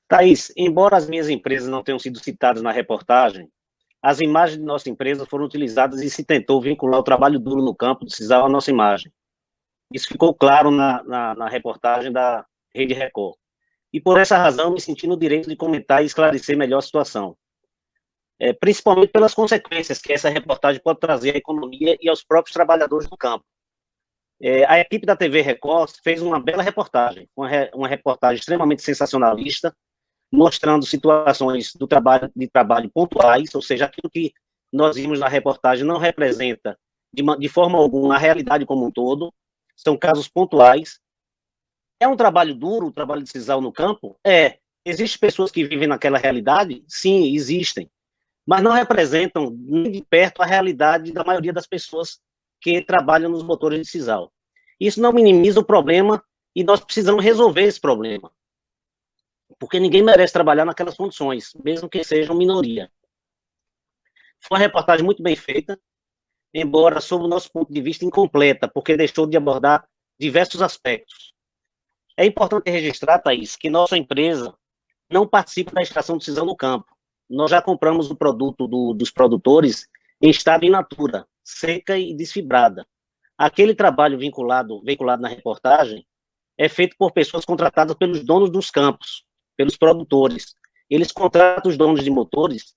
Thaís, embora as minhas empresas não tenham sido citadas na reportagem, as imagens de nossa empresa foram utilizadas e se tentou vincular o trabalho duro no campo de Cisal à nossa imagem. Isso ficou claro na reportagem da Rede Record. E por essa razão me senti no direito de comentar e esclarecer melhor a situação, principalmente pelas consequências que essa reportagem pode trazer à economia e aos próprios trabalhadores do campo. A equipe da TV Record fez uma bela reportagem, uma reportagem extremamente sensacionalista, mostrando situações de trabalho pontuais, ou seja, aquilo que nós vimos na reportagem não representa de forma alguma a realidade como um todo, são casos pontuais. É um trabalho duro, o trabalho de sisal no campo? É. Existem pessoas que vivem naquela realidade? Sim, existem. Mas não representam nem de perto a realidade da maioria das pessoas que trabalham nos motores de sisal. Isso não minimiza o problema e nós precisamos resolver esse problema. Porque ninguém merece trabalhar naquelas condições, mesmo que sejam minoria. Foi uma reportagem muito bem feita, embora, sob o nosso ponto de vista, incompleta, porque deixou de abordar diversos aspectos. É importante registrar, Thaís, que nossa empresa não participa da extração de sisal no campo. Nós já compramos o produto dos produtores em estado in natura, seca e desfibrada. Aquele trabalho veiculado na reportagem é feito por pessoas contratadas pelos donos dos campos, pelos produtores. Eles contratam os donos de motores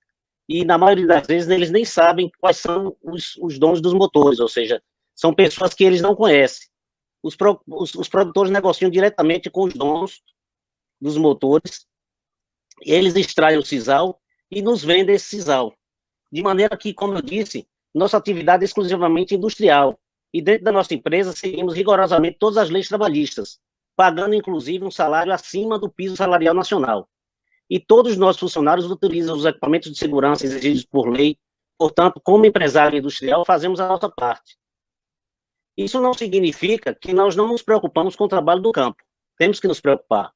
e, na maioria das vezes, eles nem sabem quais são os donos dos motores, ou seja, são pessoas que eles não conhecem. Os produtores negociam diretamente com os donos dos motores, eles extraem o sisal e nos vendem esse sisal. De maneira que, como eu disse, nossa atividade é exclusivamente industrial. E dentro da nossa empresa, seguimos rigorosamente todas as leis trabalhistas, pagando inclusive um salário acima do piso salarial nacional. E todos os nossos funcionários utilizam os equipamentos de segurança exigidos por lei, portanto, como empresário industrial, fazemos a nossa parte. Isso não significa que nós não nos preocupamos com o trabalho do campo. Temos que nos preocupar.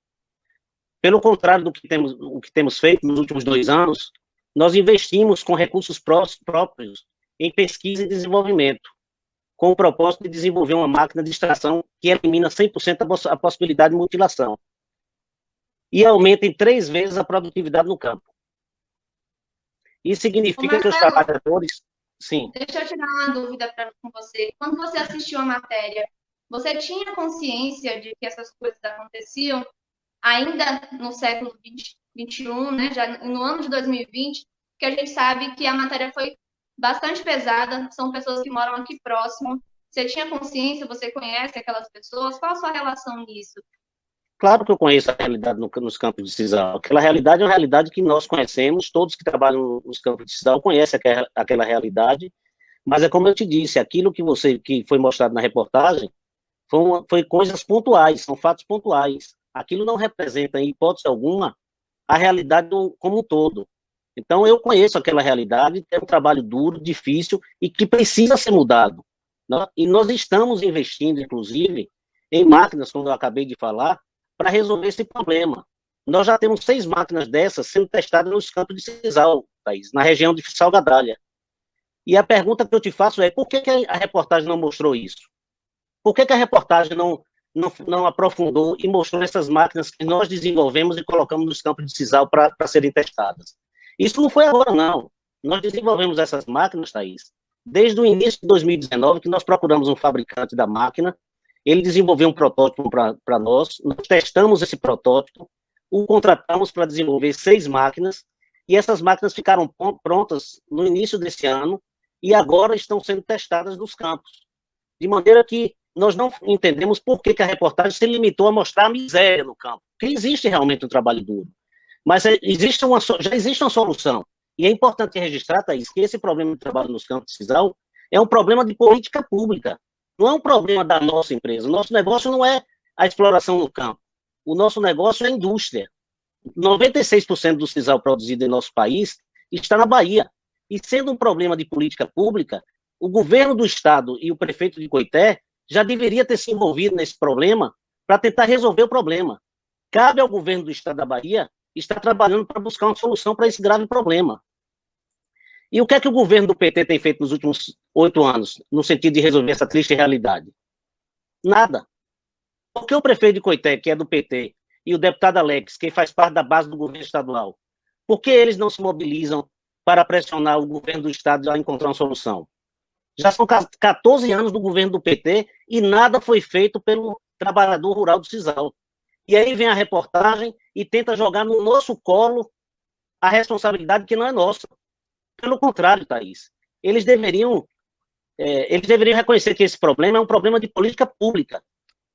Pelo contrário o que temos feito nos últimos 2 anos, nós investimos com recursos próprios em pesquisa e desenvolvimento, com o propósito de desenvolver uma máquina de extração que elimina 100% a possibilidade de mutilação e aumenta em 3 vezes a produtividade no campo. Isso Ô significa que os Marcelo, trabalhadores, sim, deixa eu tirar uma dúvida com você. Quando você assistiu a matéria, você tinha consciência de que essas coisas aconteciam ainda no século 21, né? Já no ano de 2020, que a gente sabe que a matéria foi bastante pesada, são pessoas que moram aqui próximo. Você tinha consciência, você conhece aquelas pessoas? Qual a sua relação nisso? claro que eu conheço a realidade nos campos de sisal. Aquela realidade é uma realidade que nós conhecemos, todos que trabalham nos campos de sisal conhecem aquela realidade, mas é como eu te disse, aquilo que foi mostrado na reportagem foi coisas pontuais, são fatos pontuais. Aquilo não representa, em hipótese alguma, a realidade como um todo. Então, eu conheço aquela realidade, é um trabalho duro, difícil e que precisa ser mudado. Né? E nós estamos investindo, inclusive, em máquinas, como eu acabei de falar, para resolver esse problema. Nós já temos 6 máquinas dessas sendo testadas nos campos de sisal, Thaís, na região de Salgadalha. E a pergunta que eu te faço é, por que a reportagem não mostrou isso? Por que a reportagem não aprofundou e mostrou essas máquinas que nós desenvolvemos e colocamos nos campos de sisal para serem testadas? Isso não foi agora, não. Nós desenvolvemos essas máquinas, Thaís, desde o início de 2019, que nós procuramos um fabricante da máquina, ele desenvolveu um protótipo para nós testamos esse protótipo, o contratamos para desenvolver 6 máquinas, e essas máquinas ficaram prontas no início desse ano, e agora estão sendo testadas nos campos. De maneira que nós não entendemos por que a reportagem se limitou a mostrar a miséria no campo, porque existe realmente um trabalho duro. Mas já existe uma solução. E é importante registrar, Thaís, que esse problema de trabalho nos campos de sisal é um problema de política pública. Não é um problema da nossa empresa. O nosso negócio não é a exploração no campo. O nosso negócio é a indústria. 96% do sisal produzido em nosso país está na Bahia. E sendo um problema de política pública, o governo do estado e o prefeito de Coité já deveria ter se envolvido nesse problema para tentar resolver o problema. Cabe ao governo do estado da Bahia estar trabalhando para buscar uma solução para esse grave problema. E o que é que o governo do PT tem feito nos últimos 8 anos, no sentido de resolver essa triste realidade? Nada. Porque o prefeito de Coité, que é do PT, e o deputado Alex, que faz parte da base do governo estadual, por que eles não se mobilizam para pressionar o governo do estado a encontrar uma solução? Já são 14 anos do governo do PT e nada foi feito pelo trabalhador rural do Sisal. E aí vem a reportagem e tenta jogar no nosso colo a responsabilidade que não é nossa. Pelo contrário, Thaís, eles deveriam reconhecer que esse problema é um problema de política pública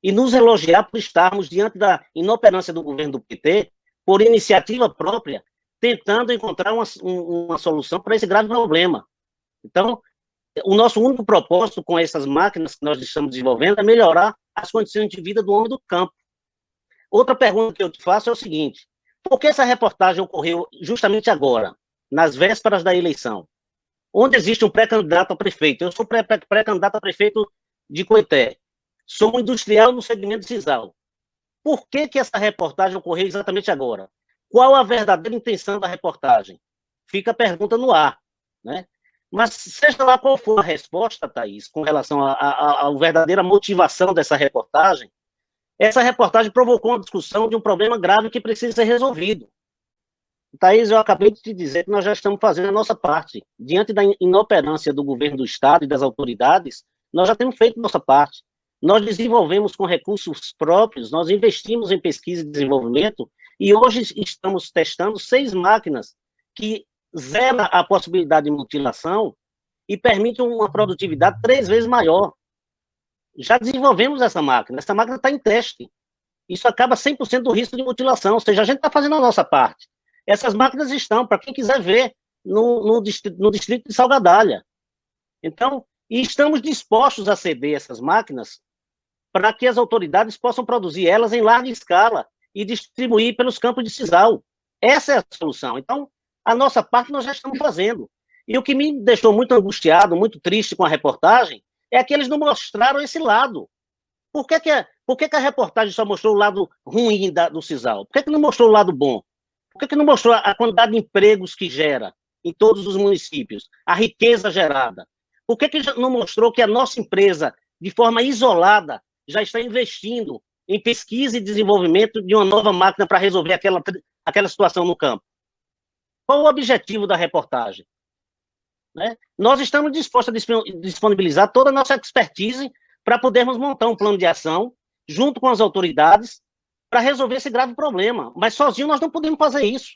e nos elogiar por estarmos diante da inoperância do governo do PT, por iniciativa própria, tentando encontrar uma solução para esse grave problema. Então, o nosso único propósito com essas máquinas que nós estamos desenvolvendo é melhorar as condições de vida do homem do campo. Outra pergunta que eu te faço é o seguinte: por que essa reportagem ocorreu justamente agora, nas vésperas da eleição, onde existe um pré-candidato a prefeito? Eu sou pré-candidato a prefeito de Coité, sou um industrial no segmento de Sisal. Por que essa reportagem ocorreu exatamente agora? Qual a verdadeira intenção da reportagem? Fica a pergunta no ar, né? Mas seja lá qual for a resposta, Thaís, com relação à verdadeira motivação dessa reportagem, essa reportagem provocou uma discussão de um problema grave que precisa ser resolvido. Thaís, eu acabei de te dizer que nós já estamos fazendo a nossa parte. Diante da inoperância do governo do Estado e das autoridades, nós já temos feito a nossa parte. Nós desenvolvemos com recursos próprios, nós investimos em pesquisa e desenvolvimento, e hoje estamos testando 6 máquinas que zeram a possibilidade de mutilação e permitem uma produtividade 3 vezes maior. Já desenvolvemos essa máquina está em teste. Isso acaba 100% do risco de mutilação, ou seja, a gente está fazendo a nossa parte. Essas máquinas estão, para quem quiser ver, no distrito de Salgadalha. Então, e estamos dispostos a ceder essas máquinas para que as autoridades possam produzir elas em larga escala e distribuir pelos campos de sisal. Essa é a solução. Então, a nossa parte nós já estamos fazendo. E o que me deixou muito angustiado, muito triste com a reportagem, é que eles não mostraram esse lado. Por que a reportagem só mostrou o lado ruim do sisal? Por que não mostrou o lado bom? Por que não mostrou a quantidade de empregos que gera em todos os municípios? A riqueza gerada? Por que não mostrou que a nossa empresa, de forma isolada, já está investindo em pesquisa e desenvolvimento de uma nova máquina para resolver aquela situação no campo? Qual o objetivo da reportagem? Né? Nós estamos dispostos a disponibilizar toda a nossa expertise para podermos montar um plano de ação junto com as autoridades para resolver esse grave problema. Mas sozinho nós não podemos fazer isso.